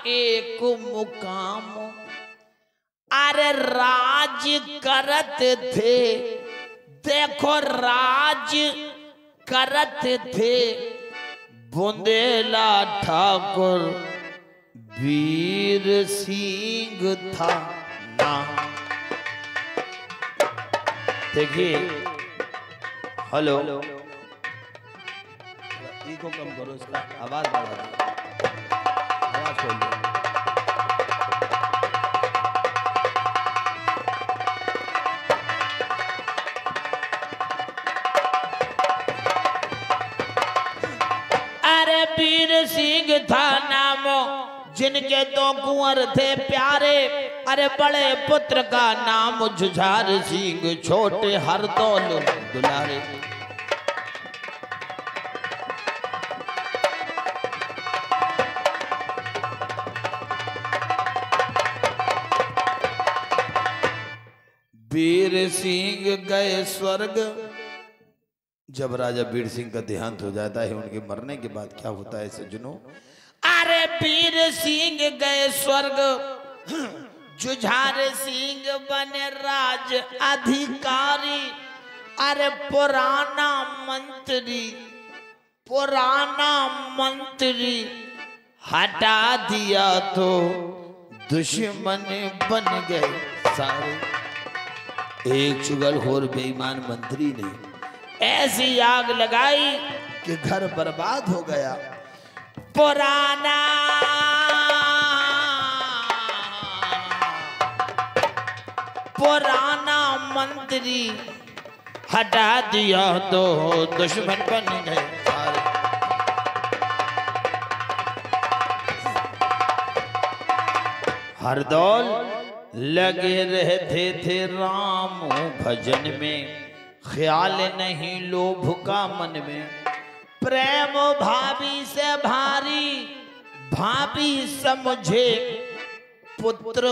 एक मुकाम, अरे राज करत थे, देखो राज करत थे बुंदेला ठाकुर वीर सिंह था नाम। देखिए, हेलो, इको कम करो, इसका आवाज बढ़ा दो, आवाज खोल दो। अरे वीर सिंह था नाम, जिनके दो कुंवर थे प्यारे, अरे बड़े पुत्र का नाम जुझार सिंह, छोटे हरदौल दुलारे। वीर सिंह गए स्वर्ग। जब राजा वीर सिंह का देहांत हो जाता है, उनके मरने के बाद क्या होता है सज्जनों? अरे वीर सिंह गए स्वर्ग, जुझार सिंह बने राज अधिकारी, अरे पुराना मंत्री हटा दिया तो दुश्मन बन गए सारे। एक चुगलखोर बेईमान मंत्री ने ऐसी आग लगाई कि घर बर्बाद हो गया। पुराना मंत्री हटा दिया तो दुश्मन बन गए सारे। हरदौल लगे रहते थे राम भजन में, ख्याल नहीं लोभ का मन में, प्रेम भाभी से भारी, भाभी समझे पुत्र,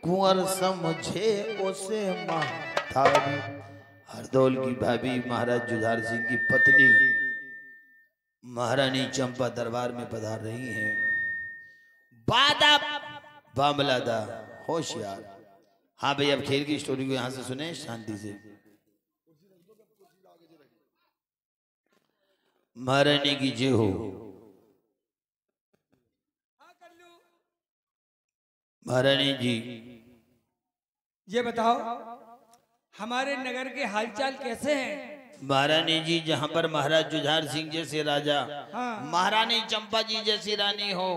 कुंवर समझे उसे महतारी। हरदौल की भाभी महाराज जुझार सिंह की पत्नी महारानी चंपा दरबार में पधार रही हैं। बादा बामलादा होशियार। हाँ भाई, अब खेल की स्टोरी को यहां से सुने शांति से। महारानी की जय हो। महारानी जी, ये बताओ हमारे नगर के हालचाल कैसे हैं? महारानी जी, जहाँ पर महाराज जुझार सिंह जैसे राजा, हाँ। महारानी चंपा जी जैसी रानी हो,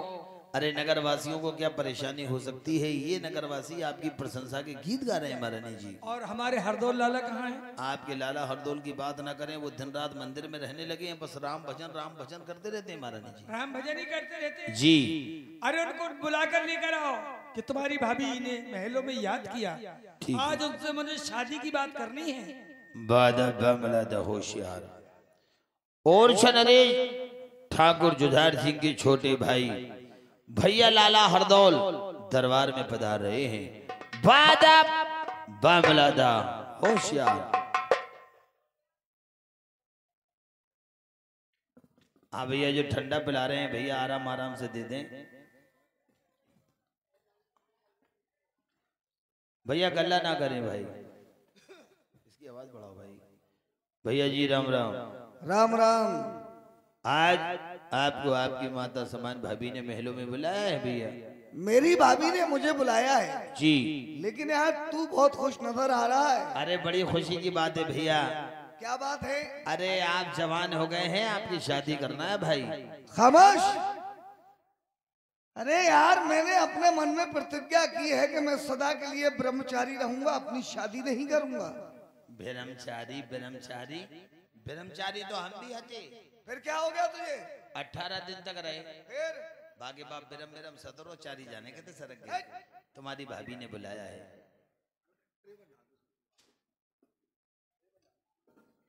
अरे नगर वासियों को क्या परेशानी हो सकती है? ये नगरवासी आपकी प्रशंसा के गीत गा रहे हैं महारानी जी। और हमारे हरदौल लाला कहाँ हैं? आपके लाला हरदौल की बात ना करें, वो दिन रात मंदिर में रहने लगे हैं, बस राम भजन करते रहते हैं महारानी जी। राम भजन ही करते रहते हैं जी। अरे उनको बुलाकर लेकर आओ कि तुम्हारी भाभी ने महलों में याद किया, आज उनसे मुझे शादी की बात करनी है। बादा होशियार। और नरेश ठाकुर जुझार सिंह के छोटे भाई भैया लाला हरदौल दरबार में पधार रहे हैं। बादा बामलादा होशियार। हाँ भैया, जो ठंडा पिला रहे हैं भैया आराम आराम से दे दें भैया, गल्ला ना करें भाई। इसकी आवाज बढ़ाओ भाई। भैया जी राम राम। राम राम। आज आपको आपकी माता समान भाभी ने महलों में बुलाया है भैया। मेरी भाभी ने मुझे बुलाया है जी, लेकिन यार तू बहुत खुश नजर आ रहा है। अरे बड़ी खुशी की बात है भैया। क्या बात है? अरे आप जवान हो गए हैं, आपकी शादी करना है भाई। खामोश। अरे यार, मैंने अपने मन में प्रतिज्ञा की है कि मैं सदा के लिए ब्रह्मचारी रहूंगा, अपनी शादी नहीं करूंगा। ब्रह्मचारी ब्रह्मचारी ब्रह्मचारी तो हम भी हटे। फिर क्या हो गया तुझे? 18 दिन तक रहे, फिर बाकी बाप बिरम बिरम सदरो चारी जाने के सरक गए। तुम्हारी भाभी ने बुलाया है।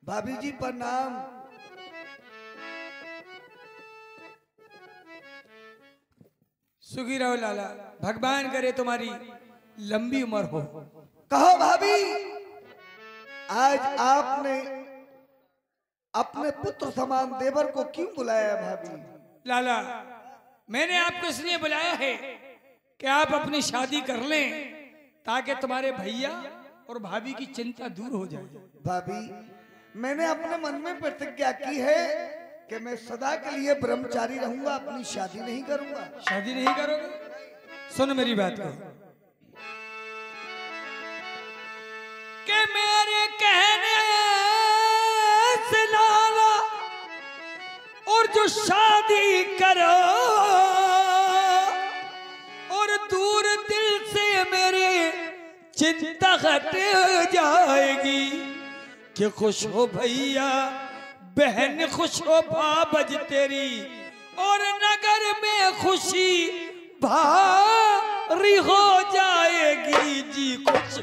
भाभी जी प्रणाम। सुखी रहो लाला, भगवान करे तुम्हारी लंबी उम्र हो। कहो भाभी, आज आपने अपने पुत्र समान देवर को क्यों बुलाया? भाभी लाला, मैंने आपको इसलिए बुलाया है कि आप अपनी शादी कर लें ताकि तुम्हारे भैया और भाभी की चिंता दूर हो जाए। भाभी, मैंने अपने मन में प्रतिज्ञा की है कि मैं सदा के लिए ब्रह्मचारी रहूंगा, अपनी शादी नहीं करूंगा। शादी नहीं करोगे? सुन मेरी बात को कि मेरे कहने से लाला और जो शादी करो और दूर दिल से मेरे चिंता हट जाएगी कि खुश हो भैया, बहन खुश हो भाबज तेरी, और नगर में खुशी भारी हो जाएगी जी कुछ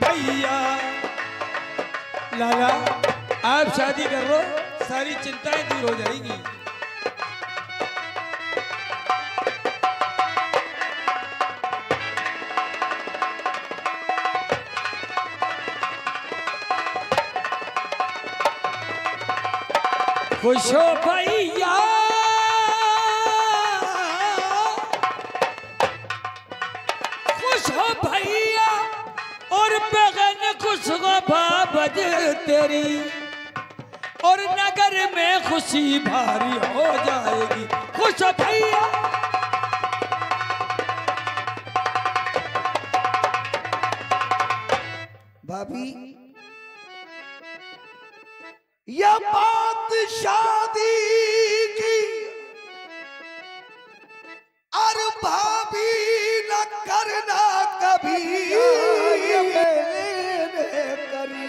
भैया। लाला आप शादी कर लो, सारी चिंताएं दूर हो जाएगी। खुश हो भैया, खुश हो भैया, और बहन खुश हो भाबज तेरी, और नगर में खुशी भारी हो जाएगी। खुश हो भैया। भाभी, यह बात शादी की और भाभी न करना कभी मैंने करी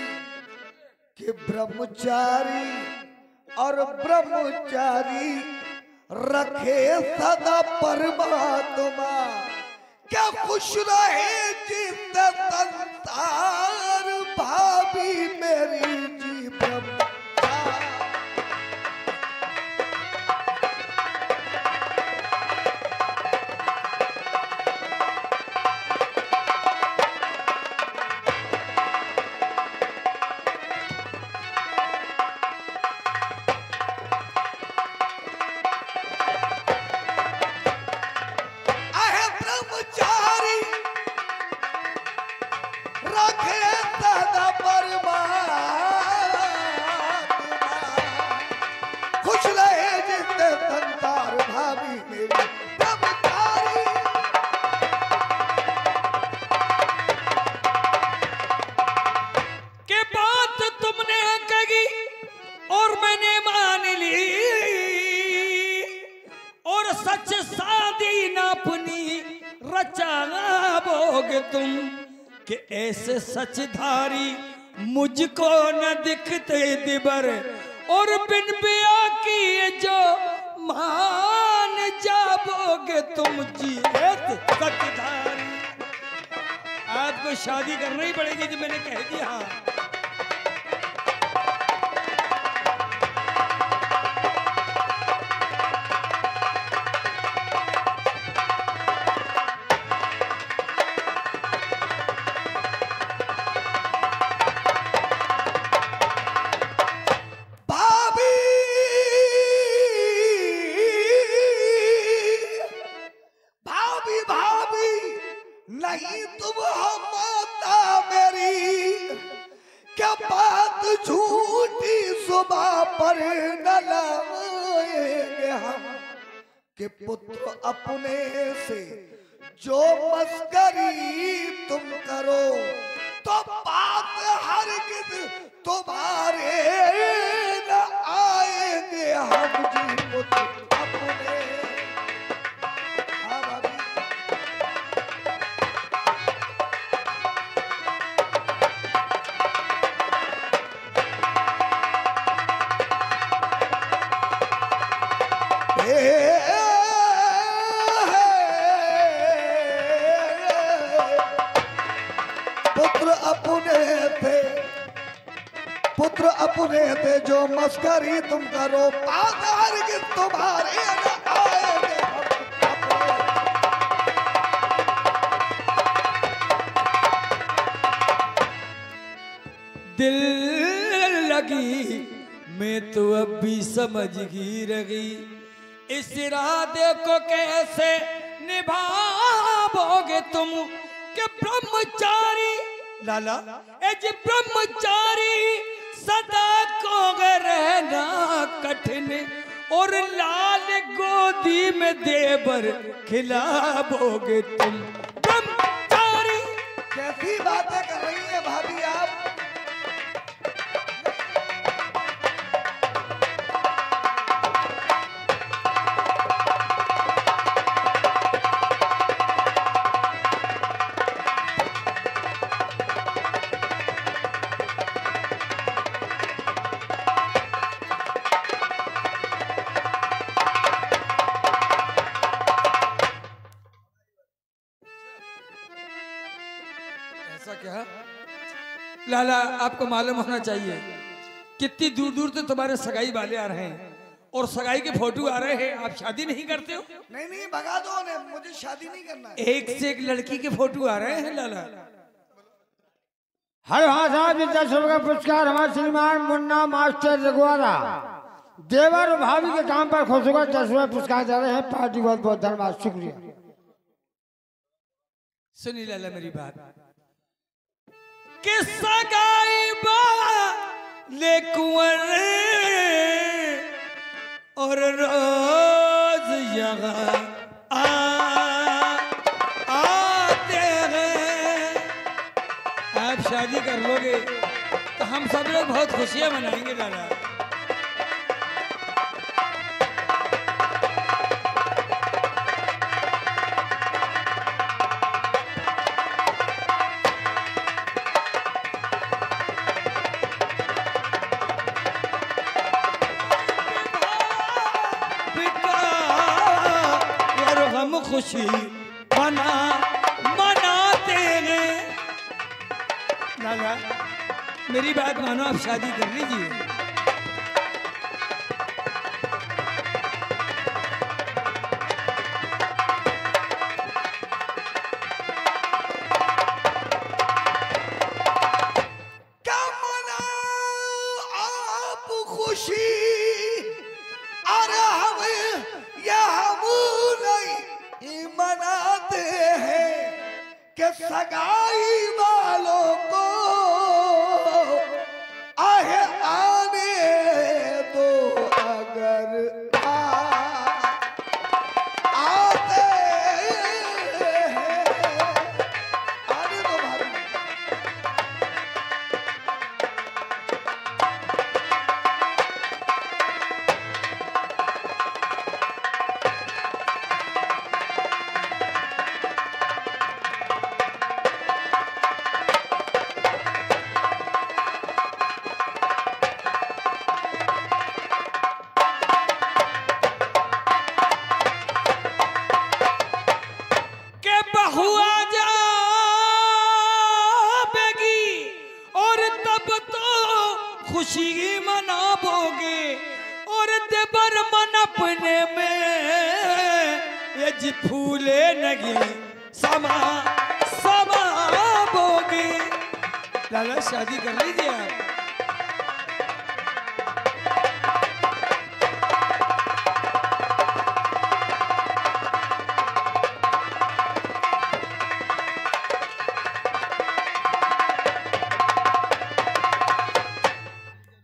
कि ब्रह्मचारी और ब्रह्मचारी रखे सदा परमात्मा, क्या खुश रहे जिंदा संसार भाभी मेरी जी ब्रह्म। तुम कि ऐसे सचधारी मुझको न दिखते दिबर, और बिन ब्याह किए जो मान जाओगे तुम जी सचधारी। आपको शादी करना ही पड़ेगी जो मैंने कह दिया। नहीं तुम हो माता मेरी, क्या बात झूठी सुबह पर न लाएंगे हम, कि पुत्र अपने से जो मस्करी तुम करो तो बात हरगिज तुम्हारे न आएंगे हम जी पुत्र अपने। पुत्र अपने थे जो मस्करी तुम करो, पादार के तुम्हारे न आएंगे। दिल लगी मैं तो अब भी समझ ही रही, इस इरादे को कैसे निभाओगे तुम कि ब्रह्मचारी लाला एज ब्रह्मचारी सदा को रहना कठिन और लाल गोदी में देवर खिलाओगे तुम ब्रह्मचारी। कैसी बातें कर रही है भाभी आप? ऐसा क्या? लाला आपको मालूम होना चाहिए कितनी दूर दूर से तुम्हारे सगाई वाले आ रहे हैं और सगाई के फोटो आ रहे हैं, आप शादी नहीं करते हो? नहीं नहीं भगा दो उन्हें, मुझे शादी नहीं करना है। एक से एक लड़की के फोटो आ रहे हैं लाला। हर भाषा विद्या शुल्क का पुरस्कार हमारे श्रीमान मुन्ना मास्टर जगवारा देवर और भाभी के काम पर खुश होकर 10वां पुरस्कार दे रहे हैं। पार्टी बहुत बहुत धन्यवाद, शुक्रिया। सुनी लाला मेरी बात कि सगाई वाले कुंवर और रोज यहाँ आते हैं। आप शादी कर लोगे तो हम सब लोग बहुत खुशियां मनाएंगे लाला। खुशी मनाते हैं लाला। मेरी बात मानो, आप शादी कर लीजिए। क्या मना आप खुशी और हम या हम नहीं मनाते हैं कि सगाई वालों को आहे आने दो अगर आते हैं। आने दो भाभी। खुशी मनाओगे और देवर मन अपने में ये जी फूले नगी समा समाओगे। लाला शादी कर लीजिए आप।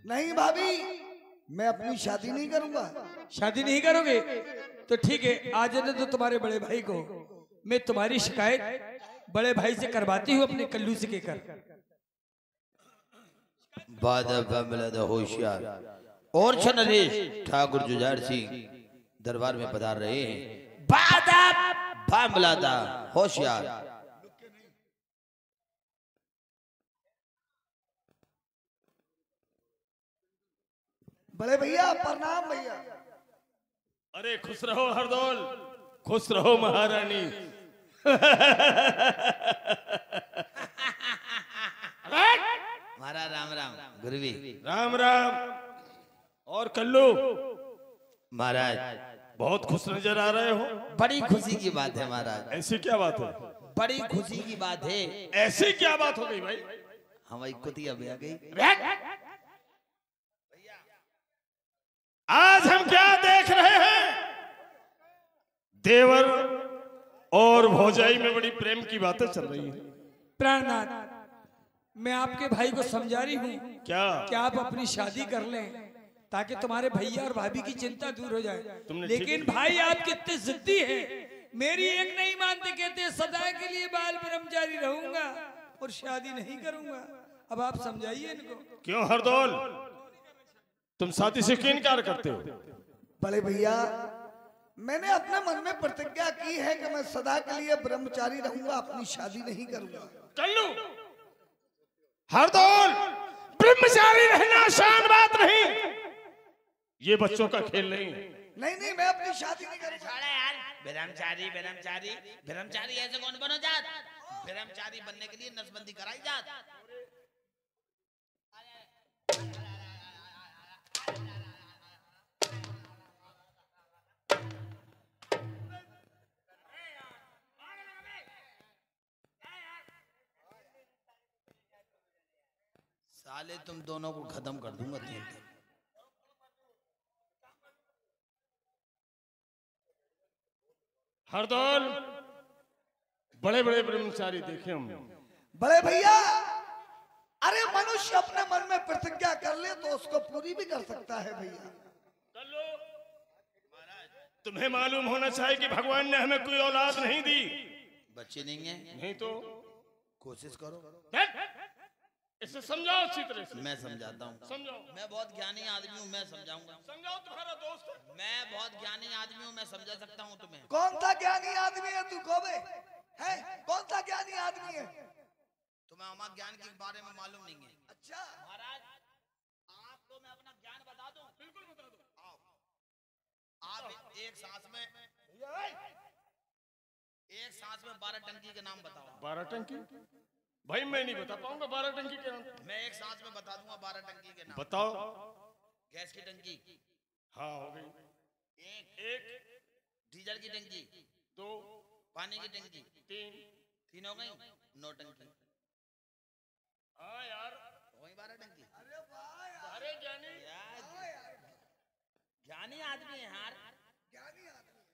नहीं भाभी, मैं अपनी शादी नहीं करूंगा। शादी नहीं करोगे तो ठीक है, आज ने तो तुम्हारे बड़े भाई को मैं तुम्हारी शिकायत बड़े भाई से करवाती हूँ अपने कल्लू से कहकर। होशियार और नरेश ठाकुर जुझार सिंह दरबार में पधार रहे हैं। बादा होशियार। बड़े भैया प्रणाम भैया। अरे खुश रहो हरदौल, खुश रहो महारानी। महाराज राम राम गुरुवी। राम राम। और कल्लू महाराज बहुत खुश नजर आ रहे हो। बड़ी खुशी की बात है महाराज। ऐसी क्या बात है? बड़ी खुशी की बात है। ऐसी क्या बात हो गई भाई? हमारी कुतिया भी आ गई। आज हम क्या देख रहे हैं? देवर और भौजाई में बड़ी प्रेम की बातें चल रही हैं। प्राणनाथ, मैं आपके भाई को समझा रही हूँ क्या कि आप अपनी शादी कर लें ताकि तुम्हारे भैया और भाभी की चिंता दूर हो जाए। तुमने लेकिन भाई आप कितने जिद्दी हैं, मेरी एक नहीं मानते, कहते सदा के लिए बाल ब्रह्मचारी रहूंगा और शादी नहीं करूंगा। अब आप समझाइए इनको। क्यों हरदौल, तुम शादी से क्यों इनकार करते हो? बड़े भैया, मैंने अपने मन में प्रतिज्ञा की है कि मैं सदा के लिए ब्रह्मचारी रहूंगा, अपनी शादी नहीं करूंगा। कर लूं। हरदौल, ब्रह्मचारी रहना आसान बात नहीं, ये बच्चों का खेल नहीं। नहीं, मैं अपनी शादी नहीं करूंगा। छोड़ा यार, ब्रह्मचारी ब्रह्मचारी ब्रह्मचारी ऐसे कौन बनो जात? ब्रह्मचारी बनने के लिए नसबंदी कराई जात। साले तुम दोनों को खत्म कर दूंगा 3 दिन। हरदौल, बड़े बड़े ब्रह्मचारी देखे हमने। बड़े भैया, अरे मनुष्य अपने मन में प्रतिज्ञा कर ले तो उसको पूरी भी कर सकता है भैया। कर लो। तुम्हें मालूम होना चाहिए कि भगवान ने हमें कोई औलाद नहीं दी। बच्चे नहीं है? नहीं तो कोशिश करो। इसे समझाओ अच्छी तरह से। मैं समझाता हूँ। समझाओ। मैं बहुत ज्ञानी आदमी हूँ, मैं समझाऊंगा। समझाओ, तुम्हारा दोस्त है। मैं बहुत ज्ञानी आदमी हूँ, मैं समझा सकता हूँ तुम्हें। कौन सा ज्ञानी आदमी है तू कोबे? है कौन सा ज्ञानी आदमी है? तुम्हें हमारे ज्ञान के बारे में मालूम नहीं है। अच्छा, महाराज, आपको मैं अपना ज्ञान बता दूं? बिल्कुल बता दो। आओ, आप एक सांस में 12 टंकी के नाम बताओ। 12 टंकी? भाई मैं नहीं बता पाऊंगा 12 टंकी के नाम। मैं एक सांस में बता दूंगा 12 टंकी के नाम। बताओ। गैस की टंकी, हाँ हो गई। एक डीजल की टंकी, 2 पानी की टंकी, 3 हो गई। 9 टंकी। हाँ यार, वही 12 टंकी। अरे ज्ञानी, ज्ञानी आदमी है यार।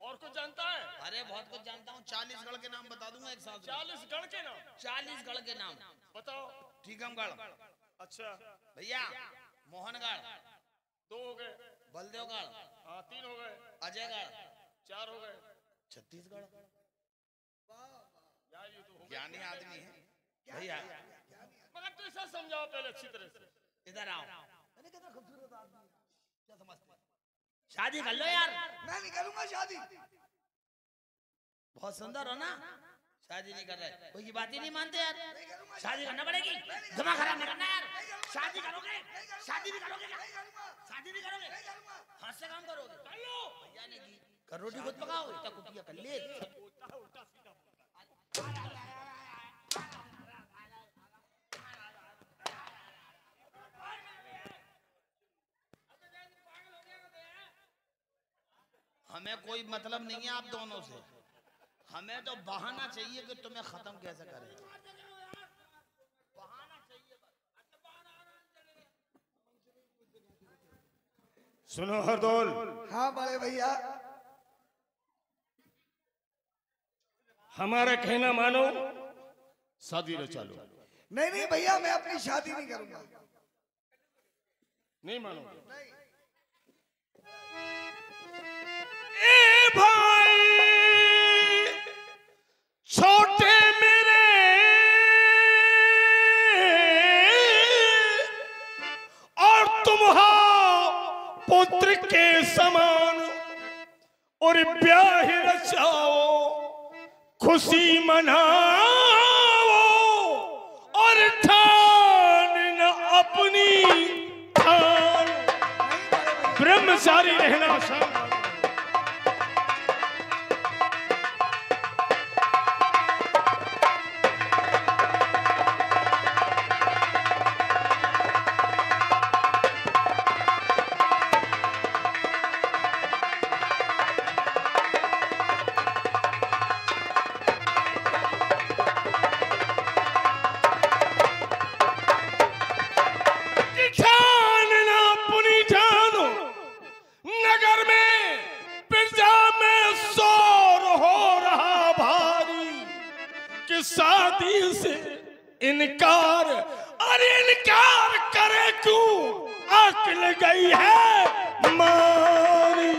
और कुछ जानता है? अरे बहुत कुछ जानता हूँ। 40 गढ़ के नाम बता दूंगा एक साथ। 40 गढ़ के नाम? 40 गढ़ के नाम बताओ। टीकमगढ़। अच्छा भैया, मोहनगढ़ 2 हो गए। बलदेवगढ़, हाँ 3 हो गए। अजयगढ़ 4 हो गए। छत्तीसगढ़। यार ये तो हो गए। ज्ञानी आदमी है भैया। मगर तो इसे समझाओ पहले अच्छी तरह से। इधर आओ। मैंने कितना खूबसूरत आदमी है, क्या समझते? शादी कर लो यार। मैं नहीं करूंगा शादी। बहुत सुंदर हो ना, शादी नहीं कर रहे, कोई की बात ही नहीं मानते यार। शादी करना पड़ेगी, दिमाग खराब नहीं करना यार। शादी करोगे? शादी भी करोगे क्या? शादी भी करोगे? हाथ से काम करोगे? कर लो। भैया ने की कर, रोटी खुद पकाओ, इतना कुटिया कर ले। हमें कोई मतलब नहीं है आप दोनों से, हमें तो बहाना चाहिए कि तुम्हें खत्म कैसे करें। बहाना चाहिए। सुनो हरदौल, हाँ बड़े भैया, हमारा कहना मानो, शादी रचा लो। नहीं भैया, मैं अपनी शादी नहीं करूंगा। नहीं मानोगे? नहीं। ए भाई छोटे मेरे, और तुम हो पुत्र के समान, और ब्याह रचाओ, खुशी मनाओ, और ठान न अपनी ठान, ब्रह्मचारी रहना शान। नगर में कि शादी से इनकार, अरे इनकार करे क्यों, अक्ल गई है मारी।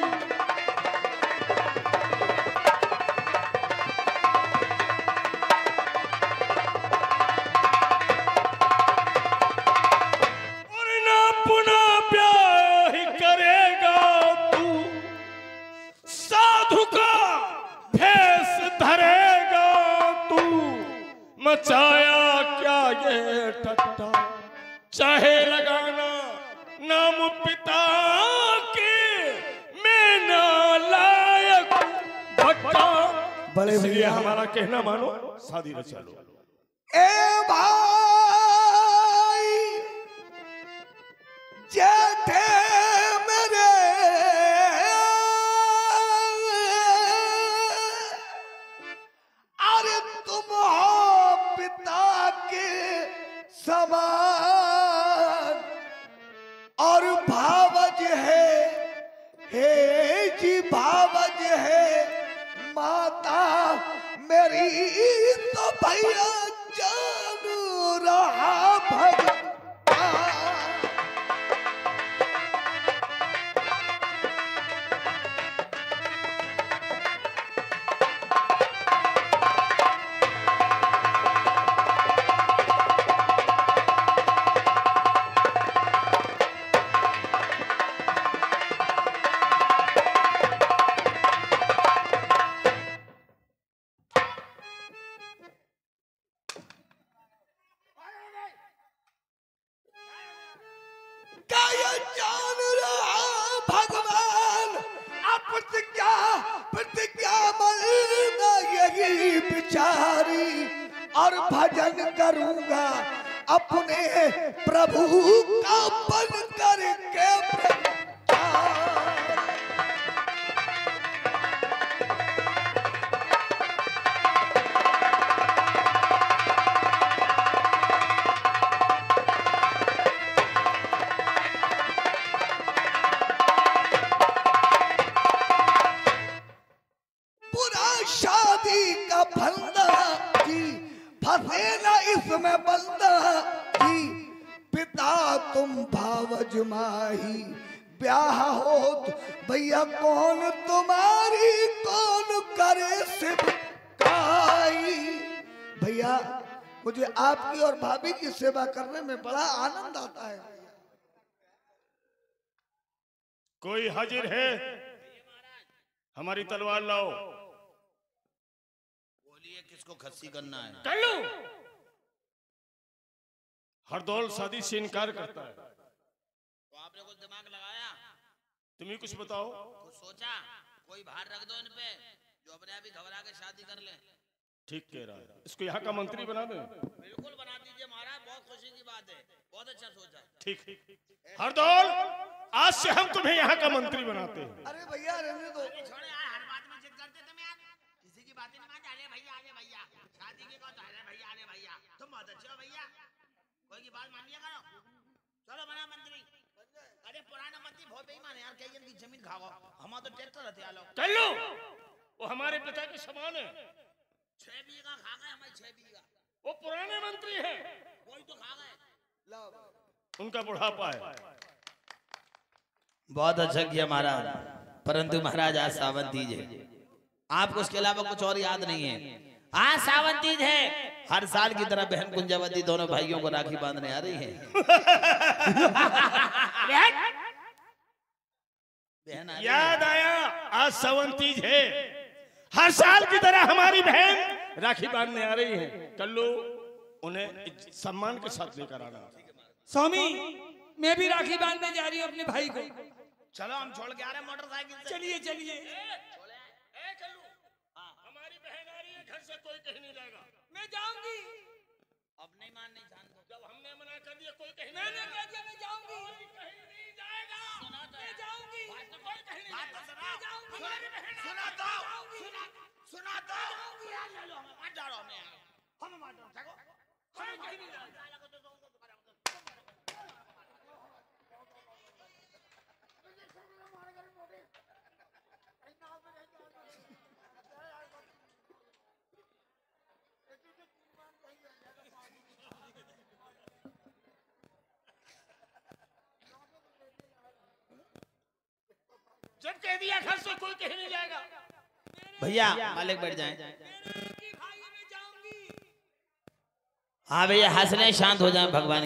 और ना पुनः ब्याह ही करेगा तू, साधु का भेष धरेगा तू, मचाया क्या ये ठट्ठा, चाहे लगाना नाम पिता के, मैं नालायक भट्टा। बड़े इसलिए भैया हमारा कहना मानो, शादी रचा लो। ए भाई जेठे मेरे, अरे तुम हो पिता के समान और भावज है, हे जी भावज है माता मेरी, तो भैया जान रहा भगवान। जान रहा भगवान, प्रतिज्ञा मरना यही बिचारी, और भजन करूंगा अपने प्रभु का बन करके। शादी का फंदा जी फंसे ना इसमें बंदा जी, पिता तुम भावज माही, ब्याह हो भैया कौन तुम्हारी, कौन करे सिवकाई। भैया मुझे आपकी और भाभी की सेवा करने में बड़ा आनंद आता है। कोई हाजिर है? हमारी तलवार लाओ। किसको खस्सी करना है? कर लो। हरदौल शादी से इनकार करता है। तो आपने कुछ दिमाग लगाया? तुम ही कुछ बताओ। कुछ सोचा? कोई भार रख दो इन पे जो अपने आप ही घबरा के शादी कर ले। ठीक कह रहा है, इसको यहाँ का मंत्री बना दे। बिल्कुल बना दीजिए महाराज, बहुत खुशी की बात है, बहुत अच्छा सोचा। ठीक हरदौल, आज से हम तुम्हें यहाँ का मंत्री बनाते हैं। अरे भैया रहने दो। छोड़े यार, हर बात में जिद करते तुम यार, किसी की बातें नहीं मानते। अरे भैया शादी की कहो तो अरे भैया तुम बहुत अच्छे हो भैया, कोई की बात मान लिया करो। चलो बना मंत्री। अरे पुराना मंत्री बहुत बेईमान है यार, कई जन की जमीन खाओ, हम तो ट्रैक्टर रहते आलो। कर लो, वो हमारे पिता के समान है। 6 बीघा खा गए हमारे, 6 बीघा। वो पुराने मंत्री है, कोई तो खा गए। उनका बुढ़ापा है। बहुत अच्छा किया महाराज, परंतु महाराज आज सावन तीज है, आपको उसके अलावा कुछ और याद नहीं है। आज सावन तीज है, हर साल की तरह बहन कुंजावती दोनों भाइयों को राखी बांधने आ रही है। बहन याद आया, आज सावन तीज है, हर साल की तरह हमारी बहन राखी बांधने आ रही है। कल लो उन्हें सम्मान के साथ लेकर आना। स्वामी मैं भी राखी बांधने जा रही हूँ अपने भाई को। चलो हम छोड़ के आ रहे हैं मोटरसाइकिल से। चलिए चलिए। हमारी बहन आ रही है, घर से कोई कहीं नहीं जाएगा। मैं जाऊंगी। अब नहीं मानने जान दो। जब हमने मना कर दिया कोई कहीं मैंने कह दिया मैं जाऊंगी। कहीं नहीं जाएगा। मैं जाऊंगी। बात तो कोई कहीं नहीं मैं जाएगा। जाऊंगी। हमारी बहन सुना दो, सुना दो। यार ले लो, मत डरो हमें यार, हम मत डरो, देखो हमें कहीं नहीं जाएगा। जब कह दिया घर से कोई कहीं नहीं जाएगा। भैया मालिक बैठ जाए। हाँ भैया हंसने शांत हो जाए भगवान।